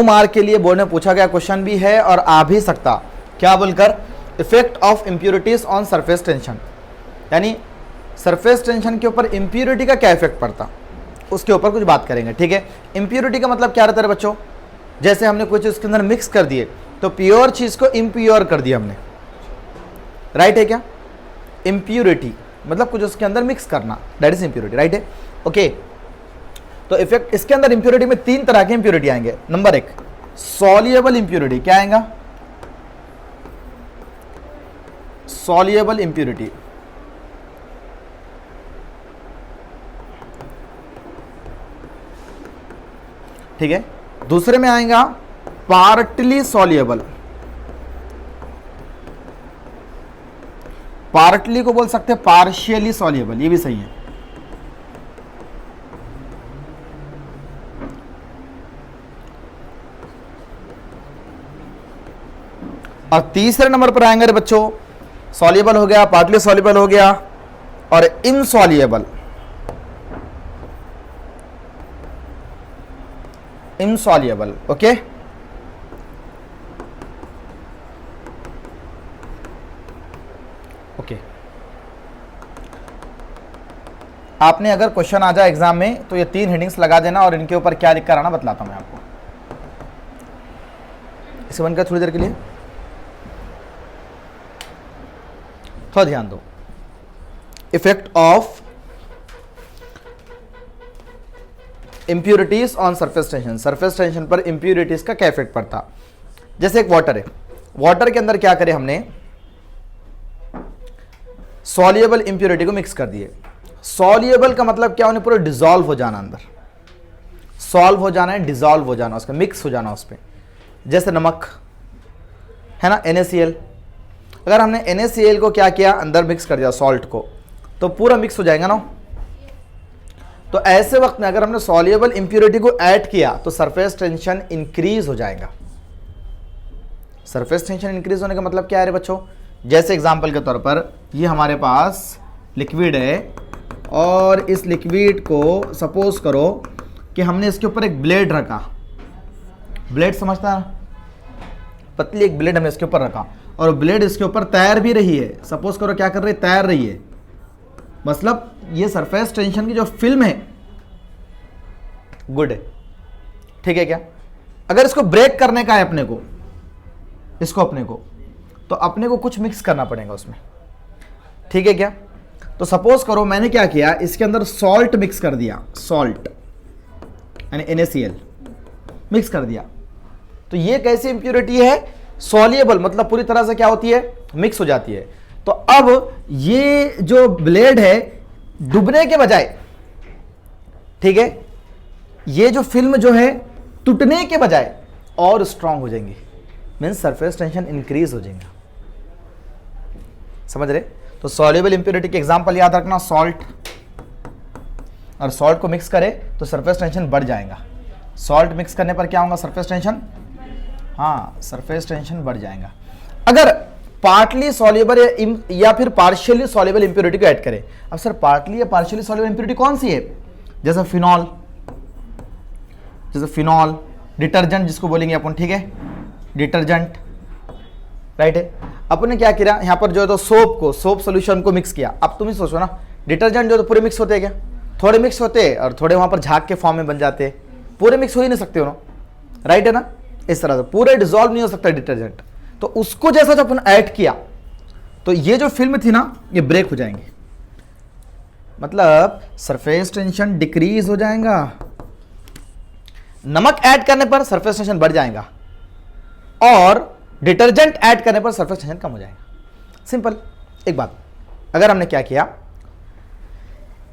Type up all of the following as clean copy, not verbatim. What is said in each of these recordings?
2 mark के लिए board में पूछा गया क्वेश्चन भी है और आ भी सकता, क्या बोलकर, effect of impurities on surface tension, यानी सरफेस टेंशन के ऊपर इंप्योरिटी का क्या इफेक्ट पड़ता, उसके ऊपर कुछ बात करेंगे। ठीक है, इंप्योरिटी का मतलब क्या रहता है बच्चों, जैसे हमने कुछ उसके अंदर मिक्स कर दिए तो प्योर चीज को इम्प्योर कर दिया हमने, राइट है क्या। इंप्योरिटी मतलब कुछ उसके अंदर मिक्स करना, दैट इज इंप्योरिटी, राइट है। ओके, तो इफेक्ट इसके अंदर इंप्योरिटी में 3 तरह के इंप्योरिटी आएंगे। नंबर 1 सॉल्युबल इंप्योरिटी, क्या आएगा, सॉल्युबल इंप्योरिटी। ठीक है, दूसरे में आएगा पार्टली सॉल्युबल, पार्टली को बोल सकते हैं पार्शियली सॉल्युबल, ये भी सही है। और तीसरे नंबर पर आएंगे रे बच्चों, सॉल्युबल हो गया, पार्टली सॉल्युबल हो गया, और इनसॉल्युबल, इनसॉल्युबल। ओके, ओके, आपने अगर क्वेश्चन आ जाए एग्जाम में तो ये 3 हेडिंग्स लगा देना और इनके ऊपर क्या लिख कर आना बतलाता हूं मैं आपको। इसे बंद कर थोड़ी देर के लिए, थोड़ा ध्यान दो। Effect of impurities on surface tension, surface tension पर इंप्योरिटीज का क्या इफेक्ट पड़ता। जैसे एक वाटर है, वाटर के अंदर क्या करें हमने, सॉल्युबल इंप्योरिटी को मिक्स कर दिए। सॉल्युबल का मतलब क्या, उन्हें पूरा डिसॉल्व हो जाना, अंदर सॉल्व हो जाना है, डिसॉल्व हो जाना, उसका मिक्स हो जाना उस पर। जैसे नमक है ना, NaCl, अगर हमने NaCl को क्या किया, अंदर मिक्स कर दिया सॉल्ट को, तो पूरा मिक्स हो जाएगा ना। तो ऐसे वक्त में अगर हमने सॉल्युबल इंप्योरिटी को ऐड किया तो सरफेस टेंशन इंक्रीज हो जाएगा। सरफेस टेंशन इंक्रीज होने का मतलब क्या है रे बच्चों, जैसे एग्जांपल के तौर पर ये हमारे पास लिक्विड है और इस लिक्विड को सपोज करो कि हमने इसके ऊपर एक ब्लेड रखा, ब्लेड समझता है, पतली एक ब्लेड हमने इसके ऊपर रखा और ब्लेड इसके ऊपर तैर भी रही है। सपोज करो क्या कर रही है, तैर रही है, मतलब ये सरफेस टेंशन की जो फिल्म है गुड है। ठीक है क्या, अगर इसको ब्रेक करने का है अपने को, इसको अपने को, तो अपने को कुछ मिक्स करना पड़ेगा उसमें। ठीक है क्या, तो सपोज करो मैंने क्या किया, इसके अंदर सॉल्ट मिक्स कर दिया, सॉल्ट यानी NaCl मिक्स कर दिया, तो ये कैसी इंप्योरिटी है, सॉल्युबल, मतलब पूरी तरह से क्या होती है, मिक्स हो जाती है। तो अब ये जो ब्लेड है डूबने के बजाय, ठीक है, ये जो फिल्म जो है टूटने के बजाय और स्ट्रांग हो जाएंगी, मीन्स सरफेस टेंशन इंक्रीज हो जाएगा। समझ रहे, तो सॉल्युबल इंप्योरिटी के एग्जांपल याद रखना, सॉल्ट, और सॉल्ट को मिक्स करे तो सरफेस टेंशन बढ़ जाएगा। सॉल्ट मिक्स करने पर क्या होगा, सरफेस टेंशन, हाँ सरफेस टेंशन बढ़ जाएगा। अगर पार्टली सॉल्युबल या फिर पार्शियली सॉल्युबल इंप्योरिटी को ऐड करें, अब सर पार्टली या पार्शियली सॉल्युबल इंप्योरिटी कौन सी है, जैसे फिनॉल, जैसे फिनॉल डिटर्जेंट जिसको बोलेंगे अपन, ठीक है, डिटर्जेंट, राइट है। अपन ने क्या किया, यहाँ पर जो है तो सोप को, सोप सोल्यूशन को मिक्स किया। अब तुम ही सोचो ना, डिटर्जेंट जो तो पूरे मिक्स होते हैं क्या, थोड़े मिक्स होते हैं और थोड़े वहां पर झाग के फॉर्म में बन जाते हैं, पूरे मिक्स हो ही नहीं सकते हो ना, राइट है ना। इस तरह से पूरे डिसॉल्व नहीं हो सकता डिटर्जेंट, तो उसको जैसा जब अपन ऐड किया तो ये जो फिल्म थी ना ये ब्रेक हो जाएंगे, मतलब सरफेस टेंशन डिक्रीज हो जाएगा। नमक ऐड करने पर सरफेस टेंशन बढ़ जाएगा और डिटर्जेंट ऐड करने पर सरफेस टेंशन कम हो जाएगा। सिंपल एक बात, अगर हमने क्या किया,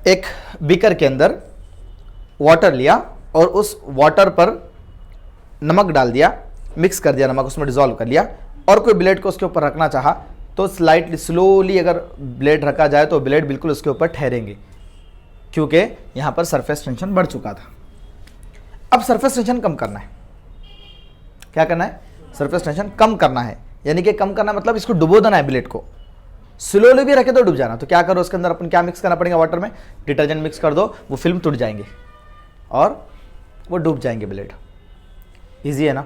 एक बीकर के अंदर वाटर लिया और उस वाटर पर नमक डाल दिया, मिक्स कर दिया, नमक उसमें डिसॉल्व कर लिया, और कोई ब्लेड को उसके ऊपर रखना चाहा तो स्लाइटली स्लोली अगर ब्लेड रखा जाए तो ब्लेड बिल्कुल उसके ऊपर ठहरेंगे, क्योंकि यहां पर सरफेस टेंशन बढ़ चुका था। अब सरफेस टेंशन कम करना है, क्या करना है, सरफेस टेंशन कम करना है, यानी कि कम करना मतलब इसको डुबो देना है ब्लेड को, स्लोली भी रखे तो डूब जाना। तो क्या करो, उसके अंदर अपन क्या मिक्स करना पड़ेगा, वाटर में डिटर्जेंट मिक्स कर दो, वो फिल्म टूट जाएंगे और वो डूब जाएंगे ब्लेड। इजी है ना।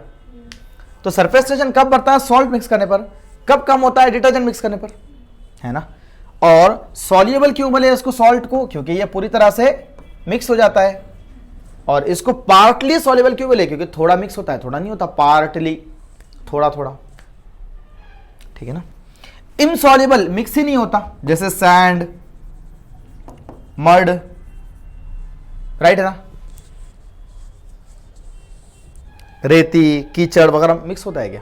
तो सरफेस टेंशन कब बढ़ता है? सॉल्ट मिक्स करने पर। कब कम होता है? डिटर्जेंट मिक्स करने पर, है ना। और सॉल्युबल क्यों बोले इसको सॉल्ट को? क्योंकि ये पूरी तरह से मिक्स हो जाता है। और इसको पार्टली सॉल्युबल क्यों बोले? क्योंकि थोड़ा मिक्स होता है, थोड़ा नहीं होता, पार्टली, थोड़ा थोड़ा, ठीक है ना। इनसॉल्युबल मिक्स ही नहीं होता, जैसे सैंड, मड, राइट है ना। रेती, कीचड़ वगैरह मिक्स होता है क्या?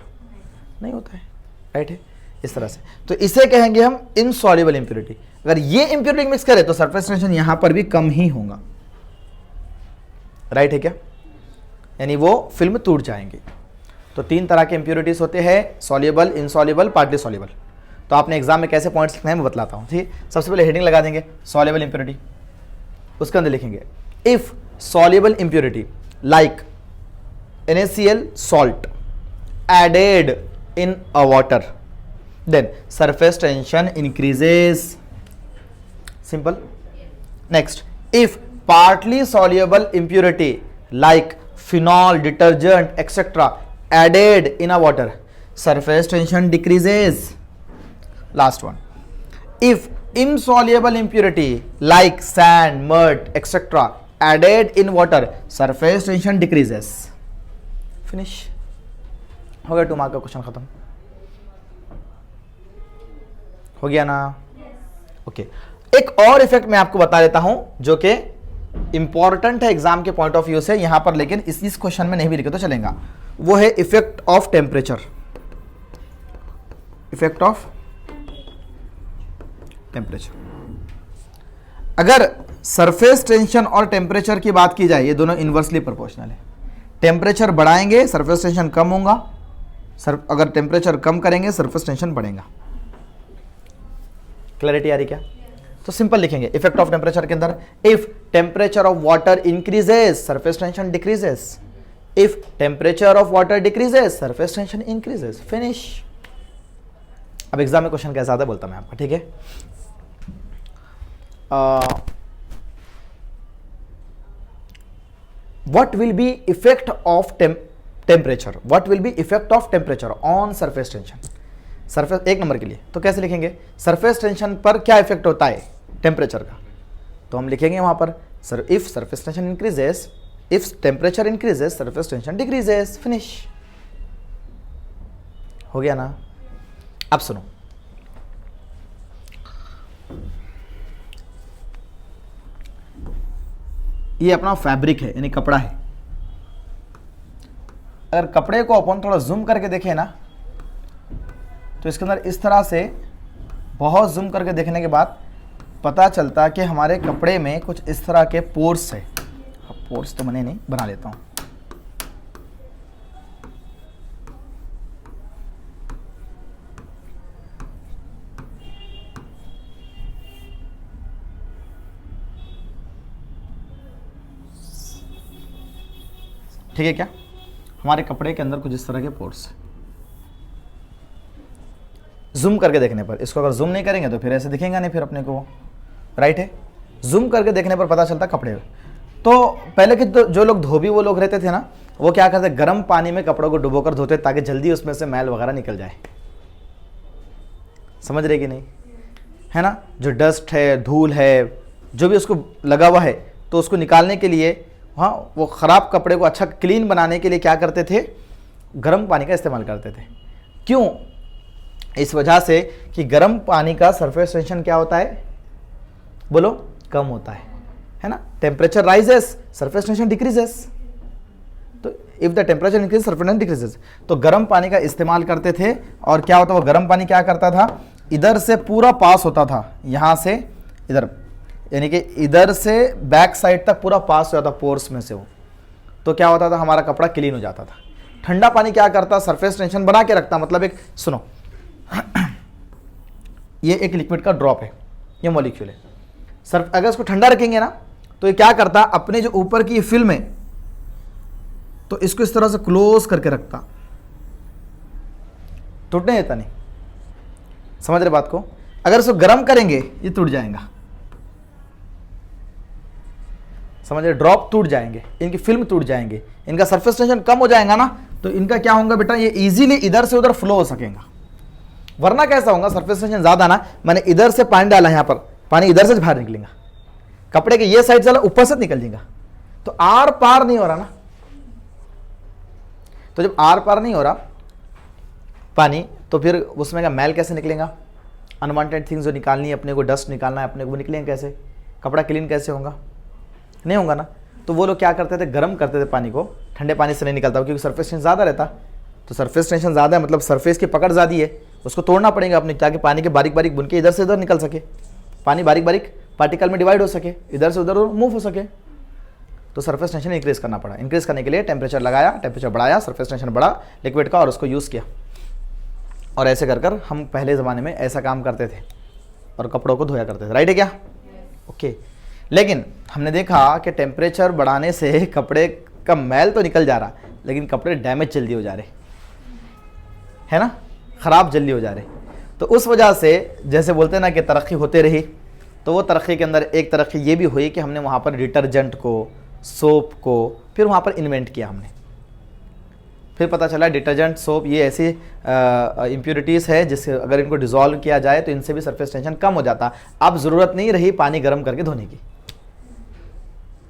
नहीं होता है, राइट है। इस तरह से तो इसे कहेंगे हम इनसॉल्युबल इंप्योरिटी। अगर ये इंप्योरिटी मिक्स करे तो सरफेस टेंशन यहां पर भी कम ही होगा, राइट है क्या? यानी वो फिल्म टूट जाएंगे। तो 3 तरह के इंप्योरिटीज होते हैं, सॉल्युबल, इनसॉल्युबल, पार्टली सॉल्युबल। तो आपने एग्जाम में कैसे पॉइंट्स लिखना है मैं बतलाता हूं, ठीक। सबसे पहले हेडिंग लगा देंगे सॉल्युबल इंप्योरिटी, उसके अंदर लिखेंगे if soluble impurity like NaCl salt added in a water, then surface tension increases. Simple. Next, if partly soluble impurity like phenol, detergent, etc. added in a water, surface tension decreases. Last one. If insoluble impurity like sand, mud, etc. added in water, surface tension decreases. Finish हो गया। 2 mark का question खत्म हो गया ना। Okay, एक और effect मैं आपको बता देता हूं जो कि इंपॉर्टेंट है एग्जाम के पॉइंट ऑफ व्यू से यहां पर, लेकिन इस क्वेश्चन में नहीं भी लिखे तो चलेगा। वो है effect of temperature. Effect of temperature. अगर सरफेस टेंशन और टेम्परेचर की बात की जाए, ये दोनों इनवर्सली प्रोपोर्शनल है। टेम्परेचर बढ़ाएंगे सरफेस टेंशन कम होगा, अगर टेम्परेचर कम करेंगे सरफेस टेंशन बढ़ेगा। क्लैरिटी आ रही क्या? तो सिंपल लिखेंगे इफेक्ट ऑफ टेम्परेचर के अंदर, if temperature of water increases surface tension decreases, if temperature of water decreases surface tension increases. Finish. अब एग्जाम में क्वेश्चन कैसा आता है बोलता मैं आपको, ठीक है। What will be effect of temperature? What will be effect of temperature on surface tension? Surface 1 number के लिए तो कैसे लिखेंगे? सरफेस टेंशन पर क्या इफेक्ट होता है टेम्परेचर का? तो हम लिखेंगे वहां पर if surface tension increases, if temperature increases surface tension decreases. Finish हो गया ना। अब सुनो, ये अपना फैब्रिक है यानी कपड़ा है। अगर कपड़े को अपन थोड़ा जूम करके देखें ना तो इसके अंदर इस तरह से बहुत जूम करके देखने के बाद पता चलता है कि हमारे कपड़े में कुछ इस तरह के पोर्स है। पोर्स तो मैंने नहीं बना लेता हूं। ठीक है क्या? हमारे कपड़े के अंदर कुछ इस तरह के पोर्स है। जूम करके देखने पर, इसको अगर जूम नहीं करेंगे तो फिर ऐसे दिखेगा नहीं फिर अपने को, राइट है। जूम करके देखने पर पता चलता कपड़े। तो पहले के जो लोग धोबी वो लोग रहते थे ना, वो क्या करते, गर्म पानी में कपड़ों को डुबोकर धोते ताकि जल्दी उसमें से मैल वगैरह निकल जाए। समझ रहे कि नहीं? है ना, जो डस्ट है, धूल है, जो भी उसको लगा हुआ है, तो उसको निकालने के लिए, हाँ, वो ख़राब कपड़े को अच्छा क्लीन बनाने के लिए क्या करते थे, गर्म पानी का इस्तेमाल करते थे। क्यों? इस वजह से कि गर्म पानी का सरफेस टेंशन क्या होता है, बोलो, कम होता है ना। Temperature rises surface tension decreases. तो if the temperature increase surface tension decreases. तो गर्म पानी का इस्तेमाल करते थे और क्या होता, वो गर्म पानी क्या करता था, इधर से पूरा पास होता था, यहाँ से इधर, यानी कि इधर से बैक साइड तक पूरा पास हो जाता पोर्स में से वो। तो क्या होता था, हमारा कपड़ा क्लीन हो जाता था। ठंडा पानी क्या करता, सरफेस टेंशन बना के रखता। मतलब एक सुनो, ये एक लिक्विड का ड्रॉप है, ये मॉलिक्यूल है। अगर इसको ठंडा रखेंगे ना तो ये क्या करता, अपने जो ऊपर की फिल्म है तो इसको इस तरह से क्लोज करके रखता, टूटने देता नहीं। समझ रहे बात को? अगर इसको गर्म करेंगे ये टूट जाएगा। समझ रहे, ड्रॉप टूट जाएंगे, इनकी फिल्म टूट जाएंगे, इनका सरफेस टेंशन कम हो जाएगा ना, तो इनका क्या होगा बेटा, ये इजीली इधर से उधर फ्लो हो सकेगा। वरना कैसा होगा, सरफेस टेंशन ज्यादा ना, मैंने इधर से पानी डाला, यहां पर पानी इधर से बाहर निकलेगा, कपड़े के ये साइड चला ऊपर से निकल जाएगा, तो आर पार नहीं हो रहा ना। तो जब आर पार नहीं हो रहा पानी, तो फिर उसमें का मैल कैसे निकलेगा, अनवांटेड थिंग्स जो निकालनी है अपने को, डस्ट निकालना है अपने को, निकलेंगे कैसे, कपड़ा क्लीन कैसे होगा, नहीं होगा ना। तो वो लोग क्या करते थे, गर्म करते थे पानी को, ठंडे पानी से नहीं निकलता क्योंकि सरफेस टेंशन ज़्यादा रहता। तो सरफेस टेंशन ज़्यादा है मतलब सरफेस की पकड़ ज़्यादा है, उसको तोड़ना पड़ेगा अपने, ताकि पानी के बारीक बारीक बुनके इधर से उधर निकल सके, पानी बारीक बारीक पार्टिकल में डिवाइड हो सके, इधर से उधर मूव हो सके। तो सरफेस टेंशन इंक्रीज करना पड़ा। इंक्रीज करने के लिए टेम्परेचर लगाया, टेम्परेचर बढ़ाया, सरफेस टेंशन बढ़ा लिक्विड का, और उसको यूज़ किया। और ऐसे कर कर हम पहले ज़माने में ऐसा काम करते थे और कपड़ों को धोया करते थे, राइट है क्या? ओके। लेकिन हमने देखा कि टेम्परेचर बढ़ाने से कपड़े का मैल तो निकल जा रहा, लेकिन कपड़े डैमेज जल्दी हो जा रहे, है ना, ख़राब जल्दी हो जा रहे। तो उस वजह से जैसे बोलते हैं ना कि तरक्की होते रही, तो वो तरक्की के अंदर एक तरक्की ये भी हुई कि हमने वहाँ पर डिटर्जेंट को, सोप को फिर वहाँ पर इन्वेंट किया हमने। फिर पता चला डिटर्जेंट, सोप ये ऐसी इम्प्योरिटीज़ है जिससे अगर इनको डिज़ोल्व किया जाए तो इनसे भी सरफेस टेंशन कम हो जाता। अब ज़रूरत नहीं रही पानी गर्म करके धोने की।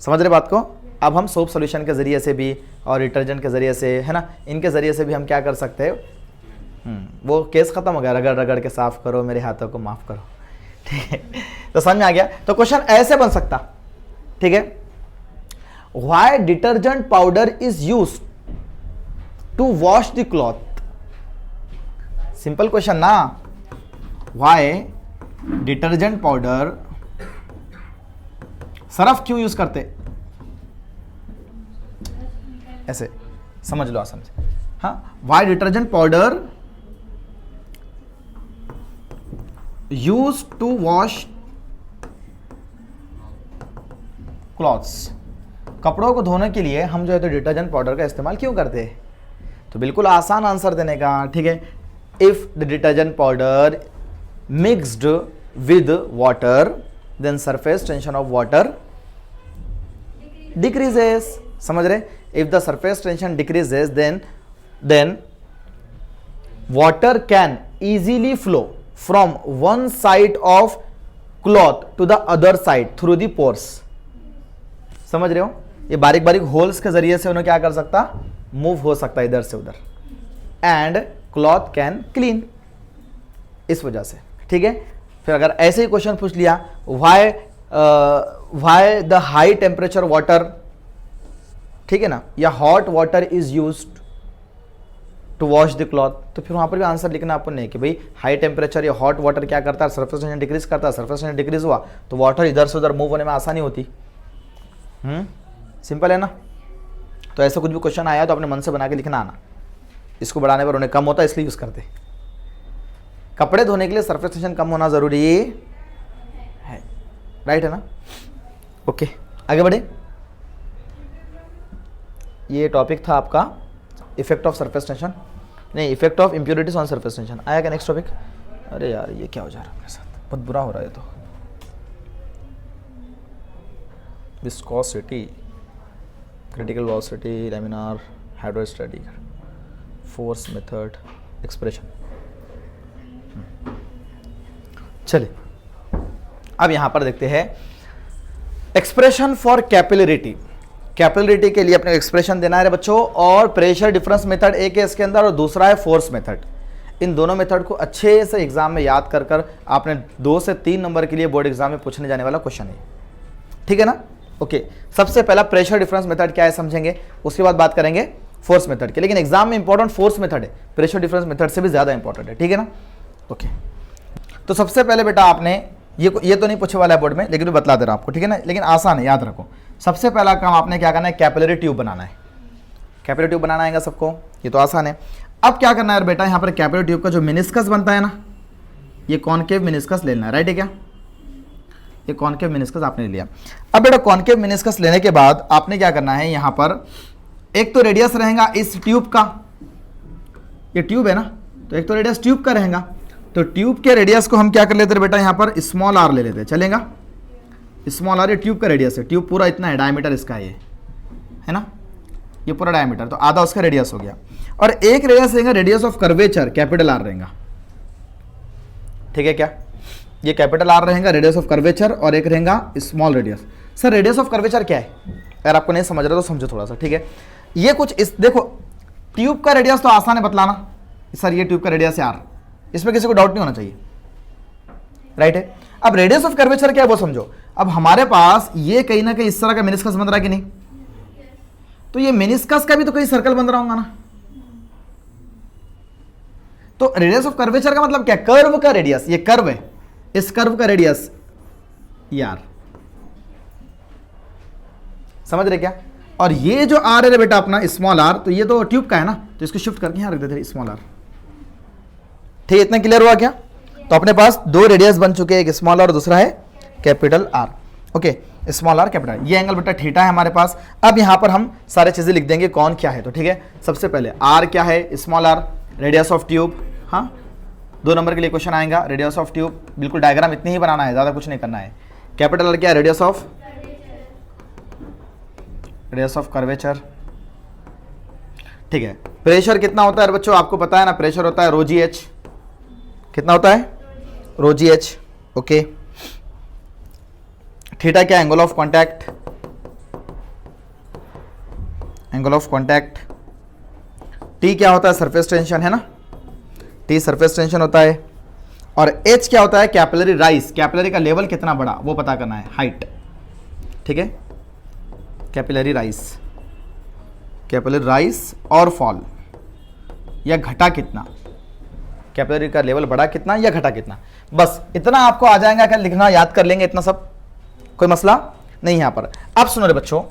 समझ रहे बात को? अब हम सोप सोल्यूशन के ज़रिए से भी और डिटर्जेंट के ज़रिए से, है ना, इनके ज़रिए से भी हम क्या कर सकते हैं, वो केस ख़त्म हो गया, रगड़ रगड़ के साफ़ करो मेरे हाथों को माफ़ करो, ठीक है। तो समझ में आ गया। तो क्वेश्चन ऐसे बन सकता, ठीक है, why detergent powder is used to wash the cloth. Simple question ना, व्हाई डिटर्जेंट पाउडर, सरफ क्यों यूज करते, ऐसे समझ लो, आसान से। हाँ, why detergent powder use to wash clothes, कपड़ों को धोने के लिए हम जो है तो डिटर्जेंट पाउडर का इस्तेमाल क्यों करते हैं। तो बिल्कुल आसान आंसर देने का, ठीक है। If the detergent powder mixed with water then surface tension of water decreases. समझ रहे? If the surface tension decreases then water can easily flow from one side of cloth to the other side through the pores. समझ रहे हो? ये बारीक बारीक holes के जरिए से उन्हें क्या कर सकता, मूव हो सकता है इधर से उधर, एंड क्लॉथ कैन क्लीन, इस वजह से, ठीक है। फिर अगर ऐसे ही क्वेश्चन पूछ लिया, why the high temperature water, ठीक है ना, या hot water is used to wash the cloth, तो फिर वहां पर भी आंसर लिखना अपन नहीं कि भाई हाई टेम्परेचर या हॉट वाटर क्या करता है, सरफेस टेंशन डिक्रीज करता है, सरफेस टेंशन डिक्रीज हुआ तो वाटर इधर से उधर मूव होने में आसानी होती। सिंपल है ना। तो ऐसा कुछ भी क्वेश्चन आया तो अपने मन से बना के लिखना आना, इसको बढ़ाने पर उन्हें कम होता है इसलिए यूज करते। कपड़े धोने के लिए सरफेस टेंशन कम होना जरूरी है, राइट है ना। ओके, आगे बढ़े। ये टॉपिक था आपका इफेक्ट ऑफ सरफेस टेंशन, नहीं, effect of impurities on surface tension. आया क्या नेक्स्ट टॉपिक? अरे यार ये क्या हो जा रहा है मेरे साथ, बहुत बुरा हो रहा है तो। Viscosity, critical velocity, laminar hydrostatic, force method, expression. चलिए अब यहां पर देखते हैं एक्सप्रेशन फॉर कैपिलरिटी। कैपिलरिटी के लिए अपने एक्सप्रेशन देना है बच्चों, और प्रेशर डिफरेंस मेथड एक है इसके अंदर और दूसरा है फोर्स मेथड। इन दोनों मेथड को अच्छे से एग्जाम में याद कर कर आपने 2 से 3 नंबर के लिए बोर्ड एग्जाम में पूछने जाने वाला क्वेश्चन है, ठीक है ना। ओके, सबसे पहला प्रेशर डिफरेंस मेथड क्या है समझेंगे, उसके बाद बात करेंगे फोर्स मेथड के। लेकिन एग्जाम में इंपॉर्टेंट फोर्स मेथड है, प्रेशर डिफरेंस मेथड से भी ज्यादा इंपॉर्टेंट है, ठीक है ना। ओके, तो सबसे पहले बेटा आपने ये तो नहीं पूछे वाला है बोर्ड में, लेकिन मैं बतला दे रहा हूं आपको, ठीक है ना, लेकिन आसान है, याद रखो। सबसे पहला काम आपने क्या करना है, कैपिलरी ट्यूब बनाना है। कैपिलरी ट्यूब बनाना आएगा सबको, ये तो आसान है। अब क्या करना है बेटा, यहाँ पर कैपिलरी ट्यूब का जो मेनिस्कस बनता है ना, ये कॉनकेव मेनिस्कस लेना है, राइट है क्या। ये कॉनकेव मेनिस्कस आपने लिया। अब बेटा कॉनकेव मेनिस्कस लेने के बाद आपने क्या करना है, यहाँ पर एक तो रेडियस रहेगा इस ट्यूब का, ये ट्यूब है ना, तो एक तो रेडियस ट्यूब का रहेगा, तो ट्यूब के रेडियस को हम क्या कर लेते हैं बेटा, यहाँ पर स्मॉल आर ले लेते हैं, चलेगा। स्मॉल आर ये ट्यूब का रेडियस है, ट्यूब पूरा इतना है, डायमीटर इसका ये है ना। ये पूरा डायमीटर, तो आधा उसका रेडियस हो गया। और एक रेडियस रहेगा radius of curvature, capital R रहेगा, ठीक है क्या, ये कैपिटल आर रहेगा रेडियस ऑफ कर्वेचर, और एक रहेगा small radius. Sir radius of curvature क्या है, अगर आपको नहीं समझ रहा तो समझो थोड़ा सा, ठीक है। ये कुछ इस देखो, ट्यूब का रेडियस तो आसान है बतलाना, सर ये ट्यूब का रेडियस है आर, इसमें किसी को डाउट नहीं होना चाहिए, राइट है। अब रेडियस ऑफ कर्वेचर क्या है वो समझो। अब हमारे पास ये कहीं ना कहीं इस तरह का मेनिस्कस बन रहा है कि नहीं, तो ये मेनिस्कस का भी तो कहीं सर्कल बन रहा होगा ना। तो रेडियस ऑफ कर्वेचर का मतलब क्या, कर्व का रेडियस, ये कर्व है, इस कर्व का रेडियस यार, समझ रहे क्या। और ये जो आर है बेटा अपना स्मॉल आर, तो ये तो ट्यूब का है ना, तो इसको शिफ्ट करके यहां रख देते स्मॉल आर, ठीक है। इतना क्लियर हुआ क्या। तो अपने पास दो रेडियस बन चुके हैं, एक स्मॉल आर और दूसरा है capital are, okay, small are capital R. ये एंगल बेटा थीटा है हमारे पास। अब यहां पर हम सारे चीजें लिख देंगे कौन क्या है, तो ठीक है। सबसे पहले आर क्या है, small R, radius of tube, हाँ 2 नंबर के लिए क्वेश्चन आएगा, रेडियस ऑफ ट्यूब, बिल्कुल डायग्राम इतनी ही बनाना है, ज्यादा कुछ नहीं करना है। कैपिटल आर क्या है, रेडियस ऑफ कर्वेचर, ठीक है। प्रेशर कितना होता है बच्चों, आपको पता है ना, प्रेशर होता है रो जी एच, कितना होता है, रो जी एच, ओके। थीटा क्या, एंगल ऑफ कांटेक्ट, टी क्या होता है, सरफेस टेंशन है ना, टी सरफेस टेंशन होता है। और एच क्या होता है, कैपिलरी राइज, कैपिलरी का लेवल कितना बड़ा वो पता करना है, हाइट, ठीक है। कैपिलरी राइज और फॉल, या घटा कितना, कैपिलरी का लेवल बढ़ा कितना या घटा कितना, बस इतना आपको आ जाएगा, क्या लिखना याद कर लेंगे इतना सब, कोई मसला नहीं यहां पर। अब सुनो रे बच्चों,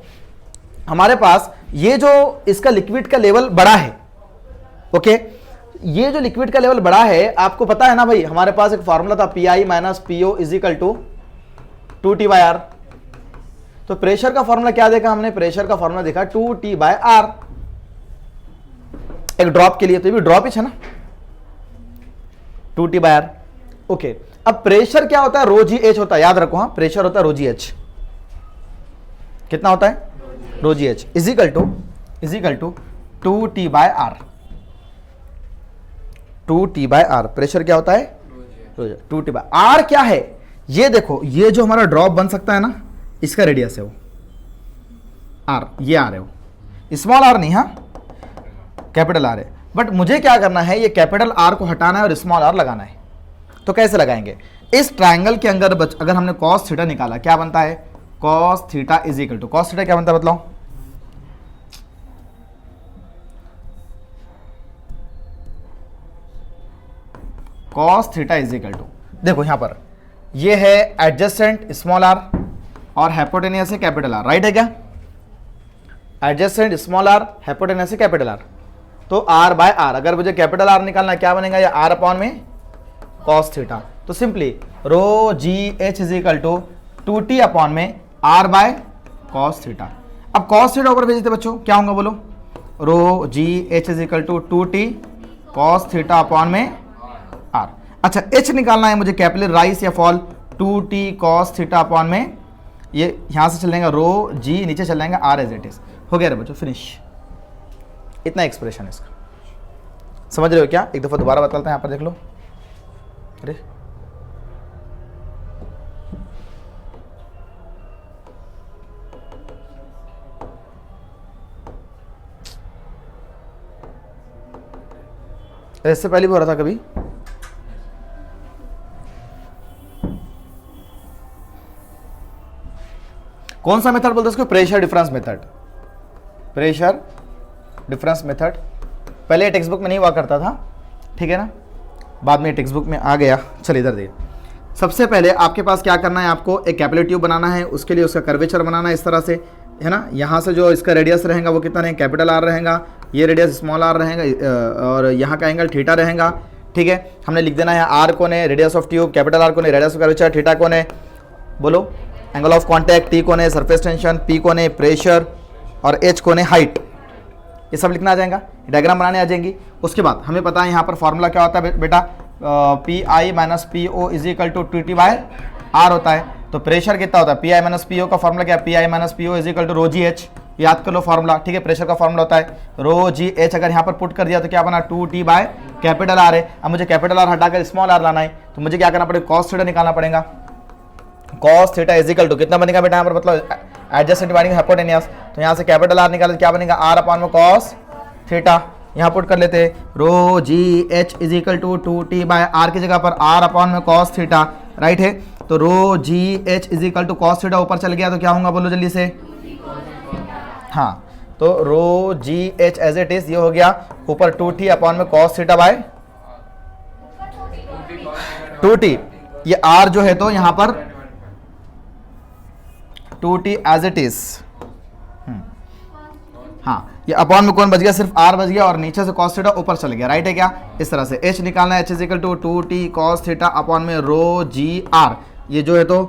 हमारे पास ये जो इसका लिक्विड का लेवल बड़ा है, ओके, ये जो लिक्विड का लेवल बड़ा है, आपको पता है ना भाई, हमारे पास एक फॉर्मूला था P I minus P O is equal to 2T/R। तो प्रेशर का फॉर्मूला क्या देखा हमने, प्रेशर का फॉर्मूला देखा 2T/R, एक ड्रॉप के लिए, तो ये भी ड्रॉप ही है ना, 2T/R, ओके। अब प्रेशर क्या होता है, रो जी एच होता है, याद रखो, हाँ प्रेशर होता है रो जी एच, कितना होता है, rho ji h is equal to 2T/R, 2T/R, pressure क्या होता है, 2T/R क्या है, ये देखो, ये जो हमारा ड्रॉप बन सकता है ना, इसका रेडियस है वो आर, ये आर है वो, स्मॉल आर नहीं, हाँ कैपिटल आर है। बट मुझे क्या करना है, ये कैपिटल आर को हटाना है और स्मॉल आर लगाना है। तो कैसे लगाएंगे, इस ट्राइंगल के अंदर अगर हमने कॉस थीटा निकाला, क्या बनता है, cos theta is equal to, cos theta क्या बनता है बतलाओ, cos theta is equal to, देखो यहां पर ये है एडजेसेंट स्मॉल आर और हाइपोटेनियस है कैपिटल आर, राइट है क्या, एडजेसेंट स्मॉल आर, हाइपोटेनियस है कैपिटल आर। तो आर बाय आर, अगर मुझे कैपिटल आर निकालना क्या बनेगा, ये आर अपॉन में कॉस थीटा, तो simply rho ji h is equal to 2T upon में आर बाय कॉस थीटा। अब कॉस थीटा ऊपर भेजते बच्चों, क्या होगा बोलो, rho ji h is equal to 2T cos theta upon में आर। अच्छा एच निकालना है मुझे, कैपिलरी राइज या fall, 2T cos theta upon में, ये यहां से चल जाएगा रो जी, नीचे चल जाएगा आर एज इट इज, हो गया रे बच्चों, फिनिश। इतना एक्सप्रेशन है इसका, समझ रहे हो क्या, एक दफा दोबारा बताता है, यहां पर देख लो, अरे इससे पहले भी हो रहा था कभी, कौन सा मेथड बोलते हैं इसको, pressure difference method, pressure difference method. पहले टेक्स्ट बुक में नहीं हुआ करता था, ठीक है ना, बाद में टेक्स्ट बुक में आ गया। चल इधर देखिए, सबसे पहले आपके पास क्या करना है, आपको एक कैपिलरी ट्यूब बनाना है, उसके लिए उसका कर्वेचर बनाना है इस तरह से, है ना। यहाँ से जो इसका रेडियस रहेगा वो कितना रहेगा, कैपिटल आर रहेगा, ये रेडियस स्मॉल आर रहेगा, और यहाँ का एंगल थीटा रहेगा, ठीक है। हमने लिख देना है आर कौन है, radius of tube, capital R कौन है, रेडियस ऑफ कर्वेचर, थीटा कौन है बोलो, एंगल ऑफ कॉन्टैक्ट, टी कौन है, सरफेस टेंशन, पी कौन है, प्रेशर, और एच कौन है, हाइट, ये सब लिखना आ जाएगा, डायग्राम बनाने आ जाएंगी। उसके बाद हमें पता है यहाँ पर फॉर्मूला क्या होता है बेटा, P I minus P O is equal to 2T/R होता है। तो प्रेशर कितना होता है, P I minus P O का फॉर्मूला क्या है, P I minus P O is equal to rho ji H, याद कर लो फॉर्मूला, ठीक है। प्रेशर का फॉर्मूला होता है रो जी एच, अगर यहाँ पर पुट कर दिया तो क्या बना 2T बाय कैपिटल आर है। अब मुझे कैपिटल आर हटाकर स्मॉल आर लाना है, तो मुझे क्या करना पड़ेगा, कॉस थीटा निकालना पड़ेगा। Cos theta is equal to कितना बनेगा बेटा यहाँ पर, मतलब एडजस्टेंट डिवाइडिंग हाइपोटेन्यूज, तो यहाँ से कैपिटल आर निकाले क्या बनेगा आर अपॉन में कॉस थीटा। यहाँ पुट कर लेते हैं rho ji h is equal to 2T by r की जगह पर आर अपॉन में कॉस थीटा, राइट है। तो rho ji h is equal to cos theta ऊपर चल गया तो क्या होगा बोलो जल्दी से, हाँ, तो rho ji h as it is ये हो गया ऊपर 2T अपॉन में कॉस थीटा बाय 2T, ये आर जो है तो यहाँ पर 2T एज इट इज, हाँ, ये अपॉन में कौन बच गया, सिर्फ आर बच गया और नीचे से कॉस थीटा ऊपर चल गया, राइट है क्या। इस तरह से एच निकालना है, H is equal to 2T cos theta upon में रो जी आर, ये जो है तो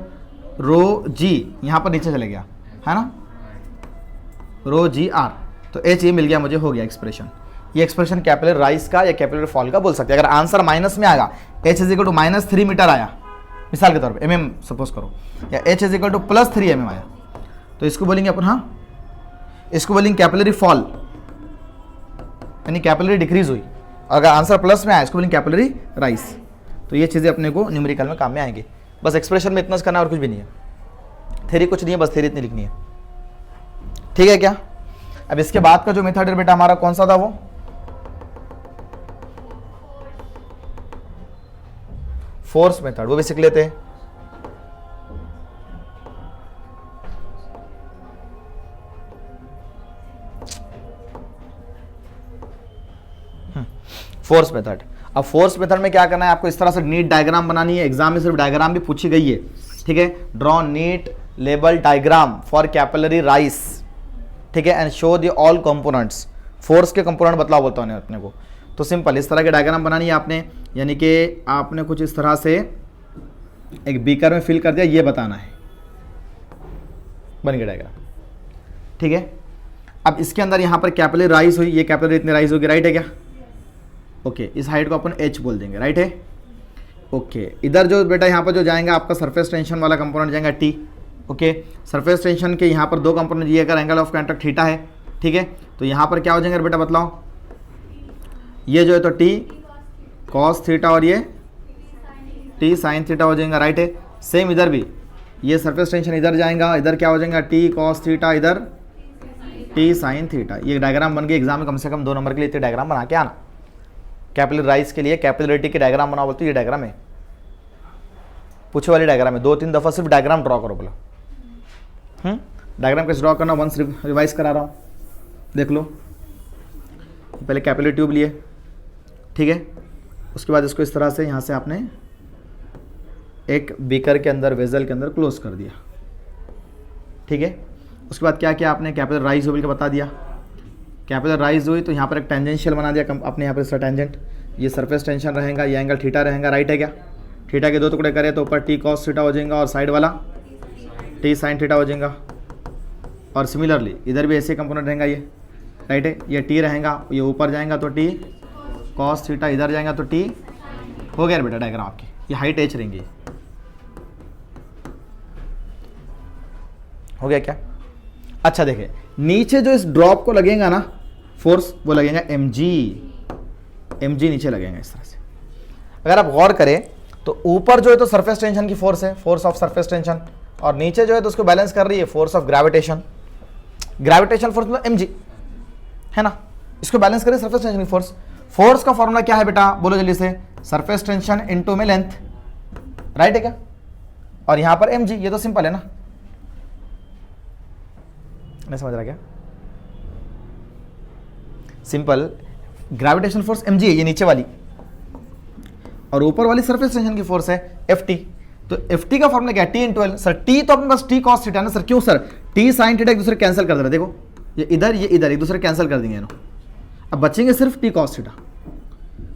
रो जी यहाँ पर नीचे चले गया है ना, रो जी आर, तो एच ये मिल गया मुझे, हो गया एक्सप्रेशन। ये एक्सप्रेशन कैपिलरी राइज का या कैपिलरी फॉल का बोल सकते हैं। अगर आंसर माइनस में आएगा, H is equal to -3 metre आया मिसाल के तौर पे, mm सपोज करो, या H is equal to +3 mm आया, तो इसको बोलेंगे अपन, हाँ, इसको बोलेंगे कैपिलरी फॉल, यानी कैपिलरी डिक्रीज हुई। अगर आंसर प्लस में आया इसको बोलेंगे कैपिलरी राइज। तो ये चीज़ें अपने को न्यूमेरिकल में काम में आएंगी। बस एक्सप्रेशन में इतना करना और कुछ भी नहीं है, थ्योरी कुछ नहीं है, बस थ्योरी इतनी लिखनी है, ठीक है क्या। अब इसके बाद का जो मेथड है बेटा हमारा कौन सा था, वो फोर्स मेथड, वो भी सीख लेते हैं। फोर्स मेथड, अब फोर्स मेथड में क्या करना है आपको, इस तरह से नीट डायग्राम बनानी है। एग्जाम में सिर्फ डायग्राम भी पूछी गई है, ठीक है। Draw NEET label diagram for capillary rise, ठीक है, and show the all components. Force के कंपोनेंट बतलाओ बोलता हूँ अपने को, तो सिंपल इस तरह के डायग्राम बनानी है आपने, यानी कि आपने कुछ इस तरह से एक बीकर में फिल कर दिया, ये बताना है, बन गया डायग्राम, ठीक है। अब इसके अंदर यहाँ पर कैपिलरी राइज हुई, ये कैपिलरी इतनी राइज होगी, राइट है क्या, ओके। इस हाइट को अपन h बोल देंगे, राइट है, ओके। इधर जो बेटा यहाँ पर जो जाएगा आपका सरफेस टेंशन वाला कंपोनेंट जाएगा t, ओके। सरफेस टेंशन के यहाँ पर दो कंपोनेंट, ये अगर एंगल ऑफ कॉन्टैक्ट थीटा है, ठीक है, तो यहाँ पर क्या हो जाएंगे बेटा बतलाओ, ये जो है तो t cos थीटा और ये t sin थीटा हो जाएगा, राइट है। सेम इधर भी ये सरफेस टेंशन इधर जाएगा, इधर क्या हो जाएगा t cos थीटा, इधर t sin थीटा। ये डायग्राम बन गई, एग्जाम में कम से कम 2 नंबर के लिए इतने डायग्राम बना के आना। कैपिलरी राइज के लिए कैपिलरिटी के डायग्राम बनाओ बोलते, ये डायग्राम है, पूछे वाली डायग्राम है, 2-3 दफ़ा सिर्फ डायग्राम ड्रॉ करो बोला। डायग्राम कैसे ड्रॉ करना, वंस रिवाइज करा रहा हूँ, देख लो। पहले कैपिलरी ट्यूब लिए, ठीक है, उसके बाद इसको इस तरह से यहाँ से आपने एक बीकर के अंदर, वेजल के अंदर क्लोज कर दिया, ठीक है। उसके बाद क्या किया आपने, कैपिलरी राइज हो के बता दिया, कैपिलरी राइज हुई तो यहाँ पर एक टेंजेंशियल बना दिया अपने, यहाँ पर इसका टेंजेंट, ये सरफेस टेंशन रहेगा, ये एंगल थीटा रहेगा, राइट है क्या। थीटा के 2 टुकड़े करें तो ऊपर t cos थीटा हो जाएगा और साइड वाला t sin थीटा हो जाएगा। और सिमिलरली इधर भी ऐसे कंपोनेंट रहेगा, ये राइट है, ये t रहेगा, ये ऊपर जाएगा तो t cos थीटा, इधर जाएगा तो t, हो गया बेटा डायग्राम आपकी। ये हाइट h रहेंगी, हो गया क्या। अच्छा देखिए नीचे जो इस ड्रॉप को लगेगा ना फोर्स, वो लगेगा mg नीचे लगेगा इस तरह से। अगर आप गौर करें तो ऊपर जो है तो सरफेस टेंशन की फोर्स है, फोर्स ऑफ सरफेस टेंशन, और नीचे जो है तो उसको बैलेंस कर रही है force of gravitation. Gravitational force मतलब mg है ना, इसको बैलेंस करें सरफेस टेंशन की फोर्स। फोर्स का फॉर्मूला क्या है बेटा बोलो जल्दी से, सरफेस टेंशन इनटू में लेंथ, राइट है क्या, और यहां पर mg, ये तो सिंपल है ना, नहीं समझ रहा क्या, सिंपल। ग्रेविटेशनल फोर्स mg है, ये नीचे वाली, और ऊपर वाली सरफेस टेंशन की फोर्स है ft। तो ft का फॉर्मूला क्या है, t into L. Sir t तो अपने पास t cos थीटा ना सर, क्यों सर, t sin थीटा एक दूसरे कैंसिल कर दे रहे, देखो ये इधर एक दूसरे कैंसिल कर देंगे, अब बचेंगे सिर्फ t cos थीटा।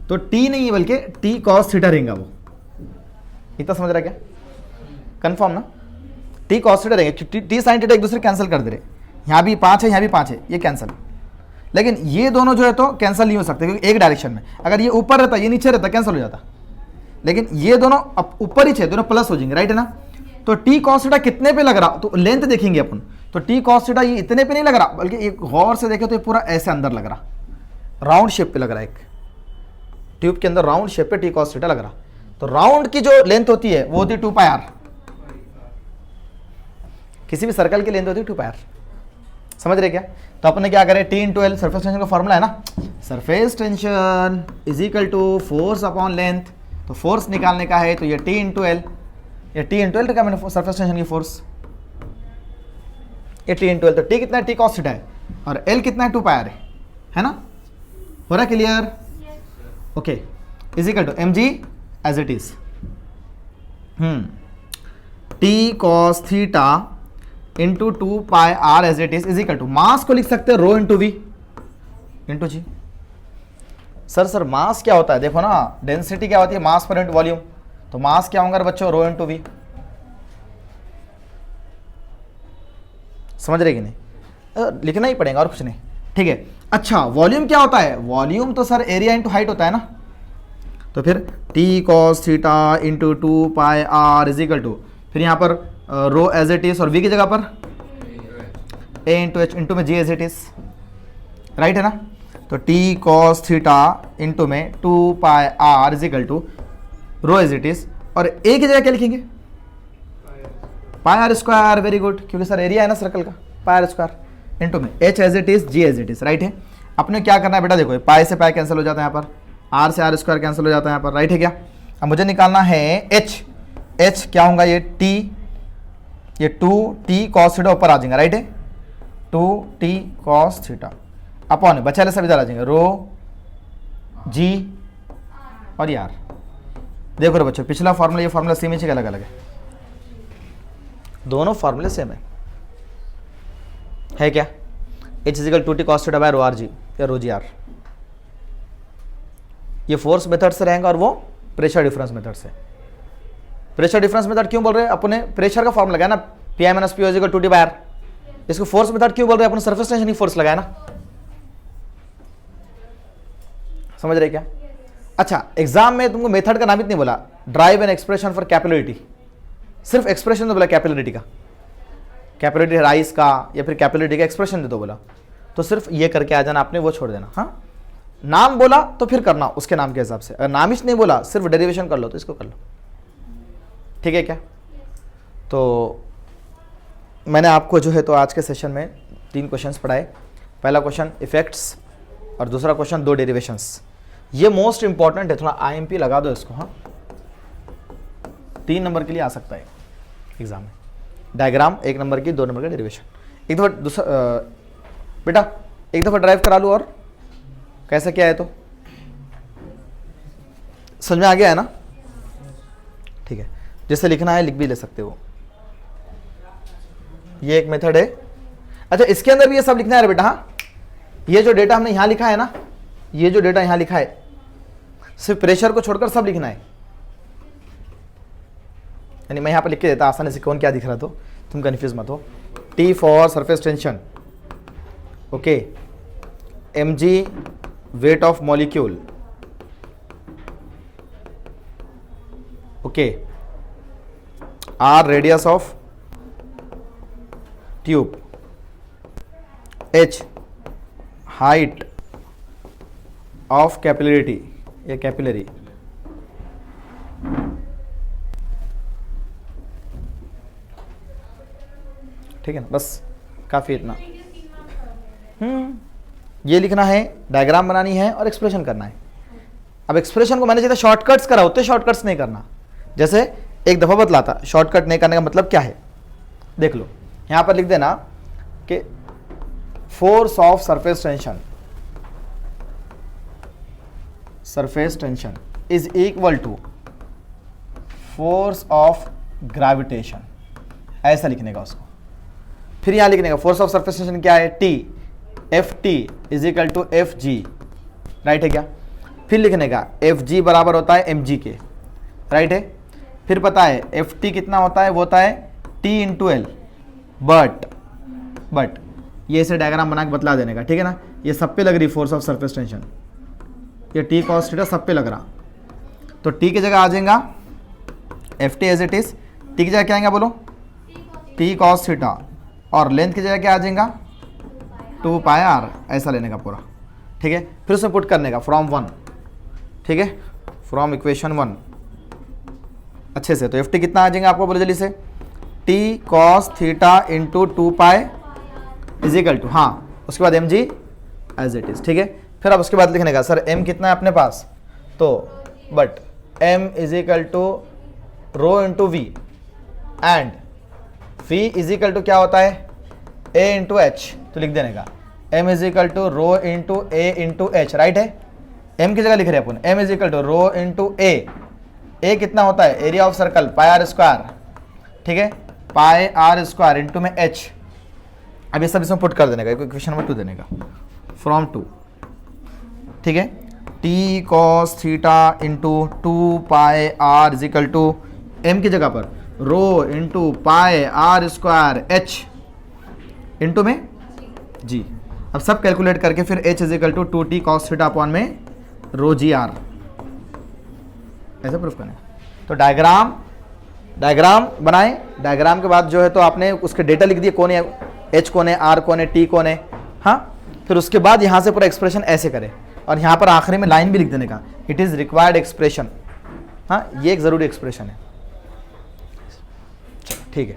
तो t नहीं है बल्कि t cos थीटा रहेगा, वो इतना समझ रहा क्या, कंफर्म ना, t cos थीटा रहेंगे, t sin थीटा एक दूसरे कैंसिल कर दे रहे, यहाँ भी 5 है, यहाँ भी 5 है, ये कैंसिल। लेकिन ये दोनों जो है तो कैंसिल नहीं हो सकते क्योंकि एक डायरेक्शन में, अगर ये ऊपर रहता ये नीचे रहता कैंसिल हो जाता, लेकिन ये दोनों अब ऊपर ही थे, दोनों प्लस हो जाएंगे, राइट है ना। तो t cos थीटा कितने पे लग रहा, तो लेंथ देखेंगे अपन, तो टी कॉस थीटा ये इतने पे नहीं लग रहा, बल्कि एक गौर से देखे तो ये पूरा ऐसे अंदर लग रहा, राउंड शेप पे लग रहा है, एक ट्यूब के अंदर राउंड शेप पे टी कॉस थीटा लग रहा। तो राउंड की जो लेंथ होती है वो होती है 2 पाई आर, किसी भी सर्कल की लेंथ होती है 2 पाई आर, समझ रहे क्या? तो अपने क्या करें, T into L surface tension का फॉर्मूला है ना, surface tension is equal to force upon length. तो फोर्स निकालने का है तो ये टी इंटू एल, ये टी इंटू एल क्या मैंने सरफेस टेंशन की फोर्स, ये टी इंटू एल। तो टी कितना है, टी कॉस थीटा है, और एल कितना है, 2 पाई आर है ना, हो रहा clear? Okay, is equal to m ji as it is t cos theta into 2 pi r as it is equal to, mass को लिख सकते हैं rho into v into g. Sir mass क्या होता है, देखो ना डेंसिटी क्या होती है, मास पर इंटू वॉल्यूम, तो मास क्या होगा बच्चों, रो इंटू वी, समझ रहे कि नहीं? लिखना ही पड़ेगा और कुछ नहीं, ठीक है। अच्छा वॉल्यूम क्या होता है, वॉल्यूम तो सर एरिया इंटू हाइट होता है ना, तो फिर t cos theta into 2 pi r is equal to, फिर यहाँ पर रो एज इट इज और वी की जगह पर ए इंटू एच इंटू में g as it is, right है ना। तो टी कॉस थीटा इंटू में 2 pi r is equal to rho as it is, और ए की जगह क्या लिखेंगे, pi are square, very good, क्योंकि सर एरिया है ना सर्कल का, पाई आर स्क्वायर इंटू में H as it is G as it is, right है। अपने क्या करना है बेटा, देखो पाई से पाई कैंसिल हो जाता है यहाँ पर, आर से आर स्क्वायर कैंसिल हो जाता है यहाँ पर, राइट है क्या। अब मुझे निकालना है एच, एच क्या होगा, ये टी, ये 2t कॉस थीटा ऊपर आ जाएगा, राइट है, 2t कॉस थीटा अपॉन बचा ले सब इधर आ जाएंगे, रो जी और यार। देखो रे बच्चों, पिछला फार्मूला ये फार्मूला सेम ही, अलग अलग है, दोनों फार्मूले सेम है क्या, H is equal 2t cos theta by rho R G या रो जी आर, ये फोर्स मेथड से रहेगा और वो प्रेशर डिफरेंस मेथड से। प्रेशर डिफरेंस मेथड क्यों बोल रहे हैं, अपने प्रेशर का फॉर्म लगाया ना, P I minus P O equal to T by R. इसको फोर्स मेथड क्यों बोल रहे हैं, अपने सरफेस टेंशन की फोर्स लगाया ना, समझ रहे क्या। अच्छा एग्जाम में तुमको मेथड का नाम ही नहीं बोला, drive an expression for capillarity, सिर्फ एक्सप्रेशन तो बोला कैपिलरिटी का, कैपिलरिटी राइस का या फिर कैपिलरिटी का एक्सप्रेशन दे दो बोला, तो सिर्फ ये करके आ जाना, आपने वो छोड़ देना। हाँ नाम बोला तो फिर करना उसके नाम के हिसाब से, अगर नाम ही नहीं बोला सिर्फ डेरिवेशन कर लो तो इसको कर लो, ठीक है क्या। तो मैंने आपको जो है तो आज के सेशन में 3 क्वेश्चंस पढ़ाए, पहला क्वेश्चन इफेक्ट्स और दूसरा क्वेश्चन 2 डेरिवेशंस, ये मोस्ट इंपॉर्टेंट है, थोड़ा आईएमपी लगा दो इसको। हाँ 3 नंबर के लिए आ सकता है एग्जाम में, डायग्राम 1 नंबर की, 2 नंबर का डेरिवेशन। एक दफ़ा दूसरा बेटा एक दफ़ा ड्राइव करा लूँ, और कैसा क्या है तो समझ में आ गया है ना, ठीक है। जैसे लिखना है लिख भी ले सकते हो, ये एक मेथड है। अच्छा इसके अंदर भी ये सब लिखना है बेटा। हाँ ये जो डेटा हमने यहां लिखा है ना, ये जो डेटा यहां लिखा है, सिर्फ प्रेशर को छोड़कर सब लिखना है, यानी मैं यहां पर लिख के देता आसानी से, कौन क्या दिख रहा तो तुम कंफ्यूज मत हो। T for surface tension, okay, M G weight of molecule, okay, R radius of tube, H height of capillarity, ये कैपिलरी, ठीक है ना, बस काफ़ी इतना। ये लिखना है, डायग्राम बनानी है और एक्सप्रेशन करना है। अब एक्सप्रेशन को मैंने जितना शॉर्टकट्स करा उतने शॉर्टकट्स नहीं करना, जैसे एक दफ़ा बतलाता शॉर्टकट नहीं करने का मतलब क्या है, देख लो यहाँ पर लिख देना कि force of surface tension is equal to force of gravitation, ऐसा लिखने का उसको। फिर यहाँ लिखने का फोर्स ऑफ सरफेस टेंशन क्या है, T, F T is equal to F G, right है क्या। फिर लिखने का एफ जी बराबर होता है एम जी के, राइट है। फिर पता है एफ टी कितना होता है, वो होता है टी इंटू एल, बट ये इसे डायग्राम बना के बतला देने का, ठीक है ना। ये सब पे लग रही फोर्स ऑफ सरफेस टेंशन, ये टी कॉस थीटा सब पे लग रहा, तो टी की जगह आ जाएगा F T as it is, T की जगह क्या आएगा बोलो, टी कॉस थीटा और लेंथ की जगह क्या आ जाएगा 2 पाई आर, ऐसा लेने का पूरा, ठीक है। फिर उसमें पुट करने का फ्रॉम 1, ठीक है, फ्रॉम इक्वेशन 1 अच्छे से। तो एफ टी कितना आ जाएगा आपको बोले जल्दी से, T cos theta into 2 pi is equal to, हाँ उसके बाद M ji as it is, ठीक है। फिर अब उसके बाद लिखने का सर एम कितना है अपने पास, तो but M is equal to rho into V and V is equal to क्या होता है ए इंटू एच, तो लिख देने का m is equal to rho into a into h, right है। एम की जगह लिख रहे हैं अपन m is equal to rho into a कितना होता है area of circle pi are square, ठीक है, पाई आर स्क्वायर इंटू में एच। अब ये सब इसमें पुट कर देने का, इक्वेशन नंबर 2 देने का फ्रॉम 2, ठीक है, t cos theta into 2 pi r is equal to m की जगह पर rho into pi are square h into में जी। अब सब कैलकुलेट करके फिर h is equal to 2t cos theta upon में रो जी आर, ऐसे प्रूफ करना। तो डायग्राम बनाए, डायग्राम के बाद जो है तो आपने उसके डेटा लिख दिए, कौन है एच कौन है, आर कौन है, टी कौन है, हाँ। फिर उसके बाद यहाँ से पूरा एक्सप्रेशन ऐसे करें और यहाँ पर आखिरी में लाइन भी लिख देने का, इट इज़ रिक्वायर्ड एक्सप्रेशन, हाँ ये एक ज़रूरी एक्सप्रेशन है, ठीक है।